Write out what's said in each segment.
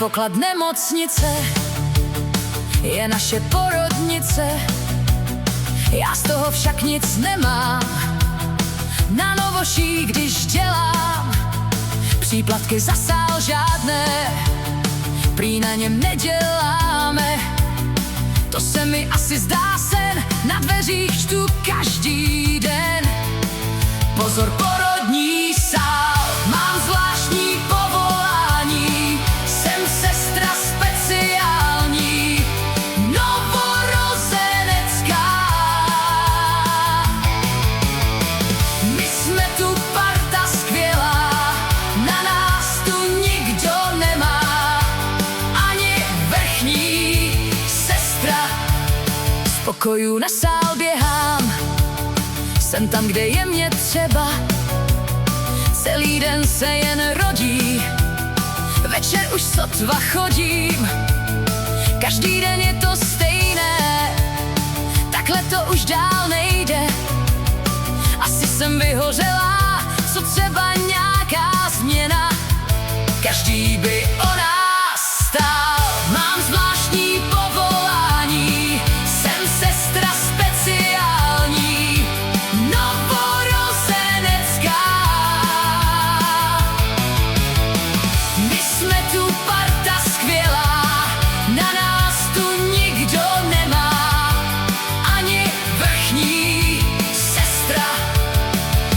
poklad nemocnice je naše porodnice. Já z toho však nic nemám, na novoší, když dělám příplatky za sál žádné, prý na něm neděláme. To se mi asi zdá sen, na dveřích čtu každý den. Pozor, porodní sál, mám zvláštní povolání, jsem sestra speciální, novorozenecká. My jsme tu parta skvělá, na nás tu nikdo nemá, ani vrchní sestra. Z pokoju na sál běhám, jsem tam, kde je mě třeba. Celý den se jen rodí, večer už sotva chodím. Každý den je to stejné, takhle to už dál nejde. Asi jsem vyhořela, co třeba nějaká změna. Každý by o nás stál, mám zvláštní povolání, jsem sestra speciální, novorozenecká. My jsme tu parta skvělá, na nás tu nikdo nemá, ani vrchní sestra.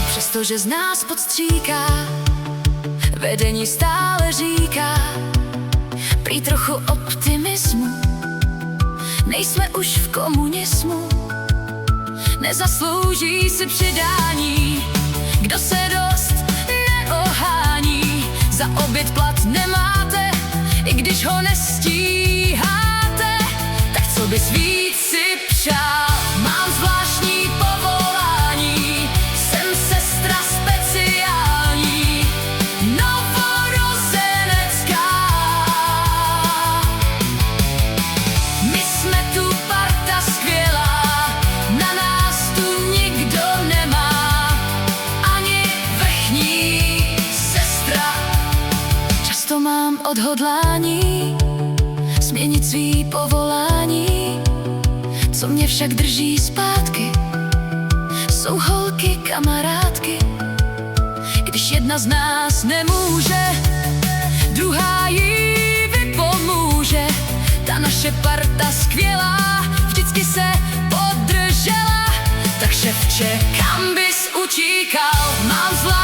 Přestože z nás podstříká, vedení stále říká, prý trochu optimismu, nejsme už v komunismu. Nezaslouží si přidání, kdo se dost neohání. Za oběd plat nemáte, i když ho nestíháte, tak co bys víc si přál? Mám zvláštní povolání, jsem sestra speciální, novorozenecká. My jsme tu parta skvělá, na nás tu nikdo nemá, ani vrchní sestra. Často mám odhodlání změnit svý povolání, co mě však drží zpátky, jsou holky kamarádky. Když jedna z nás nemůže, druhá jí vypomůže. Ta naše parta skvělá vždycky se podržela. Tak šefče, kam bys utíkal? Mám zvlášť